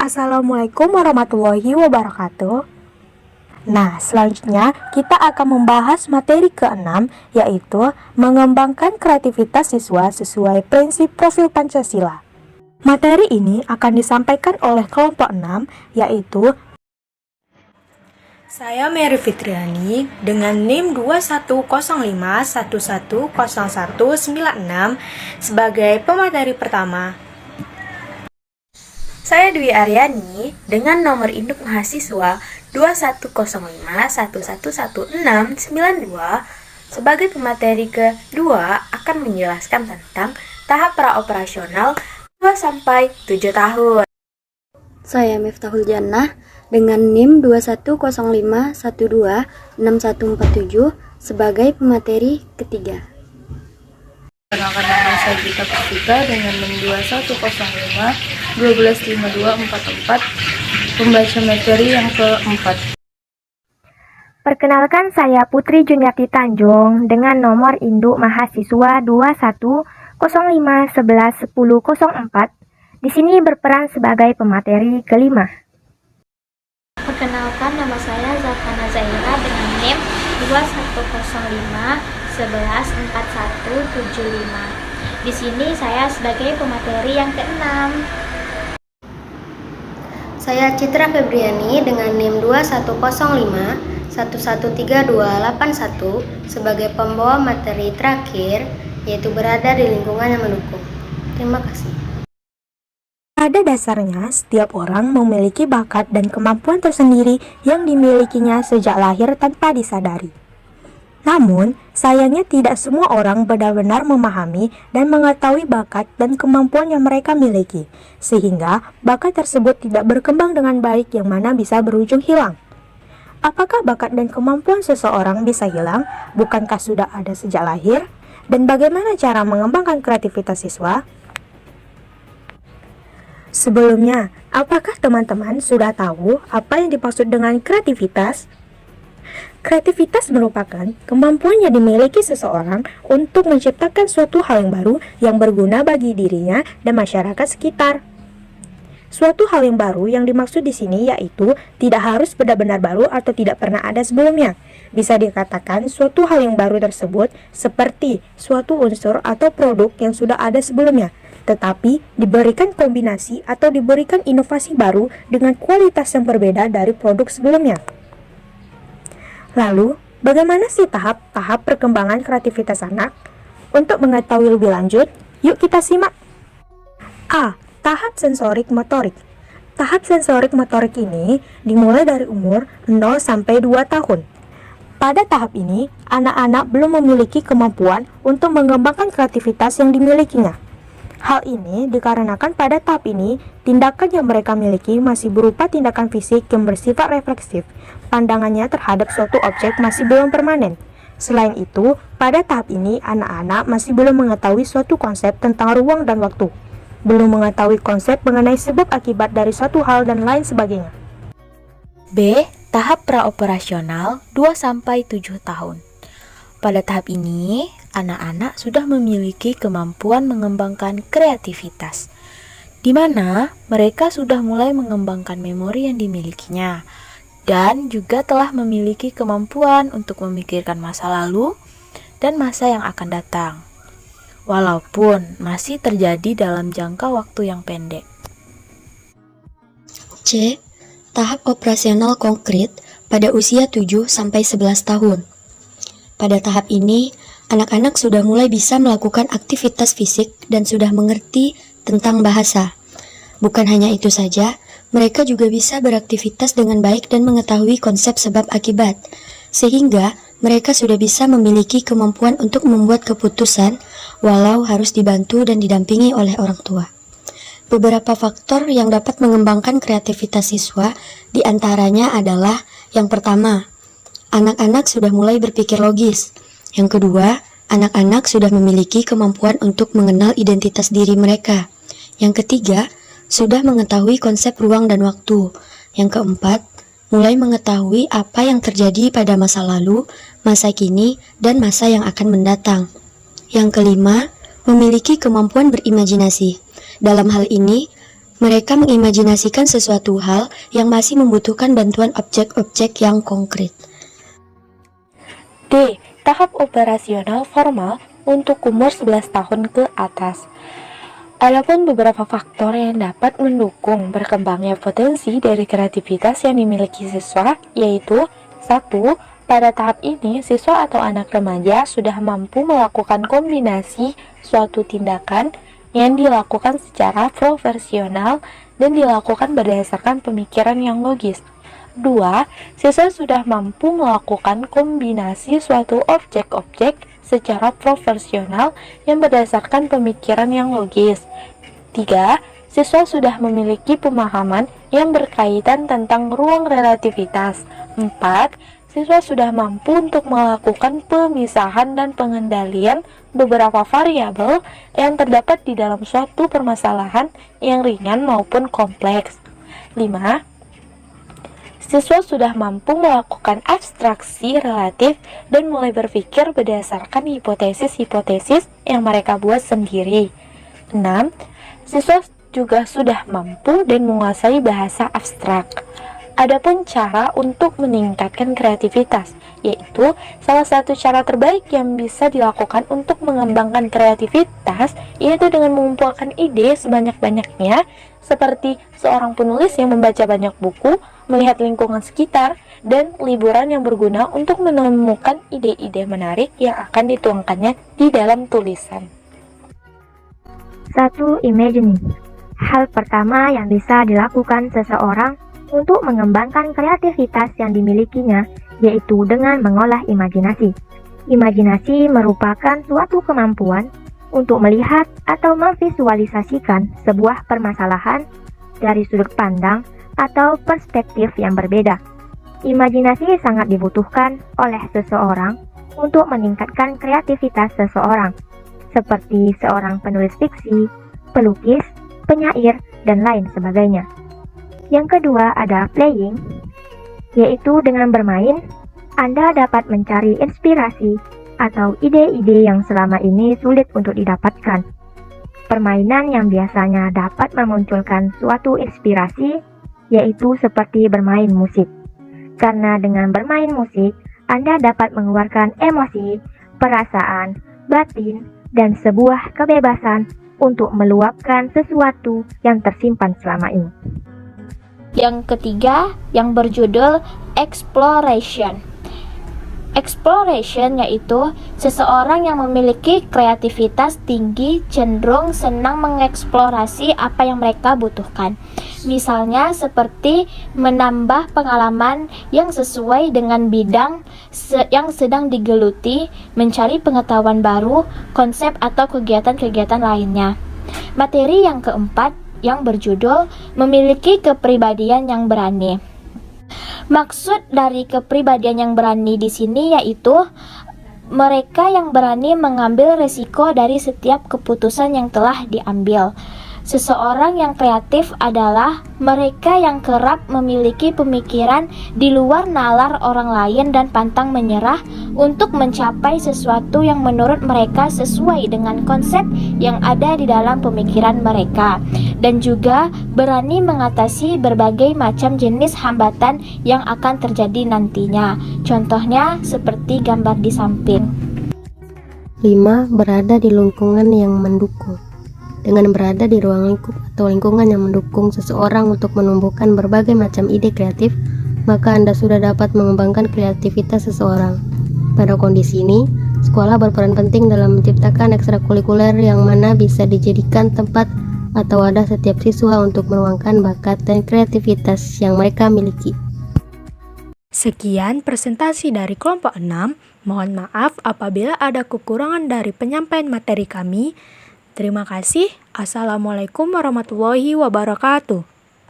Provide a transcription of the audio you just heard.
Assalamualaikum warahmatullahi wabarakatuh. Nah, selanjutnya kita akan membahas materi ke-6, yaitu mengembangkan kreativitas siswa sesuai prinsip profil Pancasila. Materi ini akan disampaikan oleh kelompok 6, yaitu saya Mary Fitriani dengan NIM 2105110196 sebagai pemateri pertama. Saya Dwi Aryani dengan nomor induk mahasiswa 2105111692 sebagai pemateri kedua akan menjelaskan tentang tahap praoperasional 2-7 tahun. Saya Miftahul Jannah dengan NIM 2105126147 sebagai pemateri ketiga. Perkenalkan, nama saya Gita Pustika dengan NIM 2105125244, pembaca materi yang keempat. Perkenalkan, saya Putri Juniati Tanjung dengan nomor induk mahasiswa 2105111004. Di sini berperan sebagai pemateri kelima. Perkenalkan, nama saya Zafana Zaira dengan NIM 2105114175. Di sini saya sebagai pemateri yang keenam. Saya Citra Febriani dengan NIM 2105113281 sebagai pembawa materi terakhir, yaitu berada di lingkungan yang mendukung. Terima kasih. Pada dasarnya, setiap orang memiliki bakat dan kemampuan tersendiri yang dimilikinya sejak lahir tanpa disadari. Namun, sayangnya tidak semua orang benar-benar memahami dan mengetahui bakat dan kemampuan yang mereka miliki, sehingga bakat tersebut tidak berkembang dengan baik yang mana bisa berujung hilang. Apakah bakat dan kemampuan seseorang bisa hilang? Bukankah sudah ada sejak lahir? Dan bagaimana cara mengembangkan kreativitas siswa? Sebelumnya, apakah teman-teman sudah tahu apa yang dimaksud dengan kreativitas? Kreativitas merupakan kemampuan yang dimiliki seseorang untuk menciptakan suatu hal yang baru yang berguna bagi dirinya dan masyarakat sekitar. Suatu hal yang baru yang dimaksud di sini yaitu tidak harus benar-benar baru atau tidak pernah ada sebelumnya. Bisa dikatakan suatu hal yang baru tersebut seperti suatu unsur atau produk yang sudah ada sebelumnya, tetapi diberikan kombinasi atau diberikan inovasi baru dengan kualitas yang berbeda dari produk sebelumnya. Lalu, bagaimana sih tahap-tahap perkembangan kreativitas anak? Untuk mengetahui lebih lanjut, yuk kita simak. A. Tahap sensorik motorik. Tahap sensorik motorik ini dimulai dari umur 0 sampai 2 tahun. Pada tahap ini, anak-anak belum memiliki kemampuan untuk mengembangkan kreativitas yang dimilikinya. Hal ini dikarenakan pada tahap ini, tindakan yang mereka miliki masih berupa tindakan fisik yang bersifat refleksif. Pandangannya terhadap suatu objek masih belum permanen. Selain itu, pada tahap ini, anak-anak masih belum mengetahui suatu konsep tentang ruang dan waktu. Belum mengetahui konsep mengenai sebab akibat dari suatu hal dan lain sebagainya. B. Tahap praoperasional 2-7 tahun. Pada tahap ini, anak-anak sudah memiliki kemampuan mengembangkan kreativitas, di mana mereka sudah mulai mengembangkan memori yang dimilikinya, dan juga telah memiliki kemampuan untuk memikirkan masa lalu dan masa yang akan datang, walaupun masih terjadi dalam jangka waktu yang pendek. C. Tahap operasional konkret pada usia 7-11 tahun. Pada tahap ini, anak-anak sudah mulai bisa melakukan aktivitas fisik dan sudah mengerti tentang bahasa. Bukan hanya itu saja, mereka juga bisa beraktivitas dengan baik dan mengetahui konsep sebab akibat, sehingga mereka sudah bisa memiliki kemampuan untuk membuat keputusan walau harus dibantu dan didampingi oleh orang tua. Beberapa faktor yang dapat mengembangkan kreativitas siswa diantaranya adalah yang pertama, anak-anak sudah mulai berpikir logis. Yang kedua, anak-anak sudah memiliki kemampuan untuk mengenal identitas diri mereka. Yang ketiga, sudah mengetahui konsep ruang dan waktu. Yang keempat, mulai mengetahui apa yang terjadi pada masa lalu, masa kini, dan masa yang akan mendatang. Yang kelima, memiliki kemampuan berimajinasi. Dalam hal ini, Mereka mengimajinasikan sesuatu hal yang masih membutuhkan bantuan objek-objek yang konkret. D. Tahap operasional formal untuk umur 11 tahun ke atas. Adapun beberapa faktor yang dapat mendukung berkembangnya potensi dari kreativitas yang dimiliki siswa, yaitu 1. Pada tahap ini, siswa atau anak remaja sudah mampu melakukan kombinasi suatu tindakan yang dilakukan secara profesional dan dilakukan berdasarkan pemikiran yang logis. 2. Siswa sudah mampu melakukan kombinasi suatu objek-objek secara profesional yang berdasarkan pemikiran yang logis. 3. Siswa sudah memiliki pemahaman yang berkaitan tentang ruang relativitas. 4. Siswa sudah mampu untuk melakukan pemisahan dan pengendalian beberapa variabel yang terdapat di dalam suatu permasalahan yang ringan maupun kompleks. 5. Siswa sudah mampu melakukan abstraksi relatif dan mulai berpikir berdasarkan hipotesis-hipotesis yang mereka buat sendiri. 6. Siswa juga sudah mampu dan menguasai bahasa abstrak. Adapun cara untuk meningkatkan kreativitas, yaitu salah satu cara terbaik yang bisa dilakukan untuk mengembangkan kreativitas, yaitu dengan mengumpulkan ide sebanyak-banyaknya, seperti seorang penulis yang membaca banyak buku, melihat lingkungan sekitar, dan liburan yang berguna untuk menemukan ide-ide menarik yang akan dituangkannya di dalam tulisan. 1. Imagining. Hal pertama yang bisa dilakukan seseorang untuk mengembangkan kreativitas yang dimilikinya, yaitu dengan mengolah imajinasi. Imajinasi merupakan suatu kemampuan untuk melihat atau memvisualisasikan sebuah permasalahan dari sudut pandang atau perspektif yang berbeda. Imajinasi sangat dibutuhkan oleh seseorang untuk meningkatkan kreativitas seseorang, seperti seorang penulis fiksi, pelukis, penyair, dan lain sebagainya. Yang kedua ada playing, yaitu dengan bermain, Anda dapat mencari inspirasi atau ide-ide yang selama ini sulit untuk didapatkan. Permainan yang biasanya dapat memunculkan suatu inspirasi, yaitu seperti bermain musik. Karena dengan bermain musik, Anda dapat mengeluarkan emosi, perasaan, batin, dan sebuah kebebasan untuk meluapkan sesuatu yang tersimpan selama ini. Yang ketiga, yang berjudul exploration. Exploration yaitu seseorang yang memiliki kreativitas tinggi cenderung senang mengeksplorasi apa yang mereka butuhkan. Misalnya seperti menambah pengalaman yang sesuai dengan bidang yang sedang digeluti, mencari pengetahuan baru, konsep atau kegiatan-kegiatan lainnya. Materi yang keempat yang berjudul memiliki kepribadian yang berani. Maksud dari kepribadian yang berani di sini yaitu mereka yang berani mengambil resiko dari setiap keputusan yang telah diambil. Seseorang yang kreatif adalah mereka yang kerap memiliki pemikiran di luar nalar orang lain dan pantang menyerah untuk mencapai sesuatu yang menurut mereka sesuai dengan konsep yang ada di dalam pemikiran mereka, dan juga berani mengatasi berbagai macam jenis hambatan yang akan terjadi nantinya. Contohnya seperti gambar di samping. 5. Berada di lingkungan yang mendukung. Dengan berada di ruang lingkup atau lingkungan yang mendukung seseorang untuk menumbuhkan berbagai macam ide kreatif, maka Anda sudah dapat mengembangkan kreativitas seseorang. Pada kondisi ini, sekolah berperan penting dalam menciptakan ekstrakurikuler yang mana bisa dijadikan tempat atau wadah setiap siswa untuk menuangkan bakat dan kreativitas yang mereka miliki. Sekian presentasi dari kelompok 6. Mohon maaf apabila ada kekurangan dari penyampaian materi kami. Terima kasih. Assalamualaikum warahmatullahi wabarakatuh.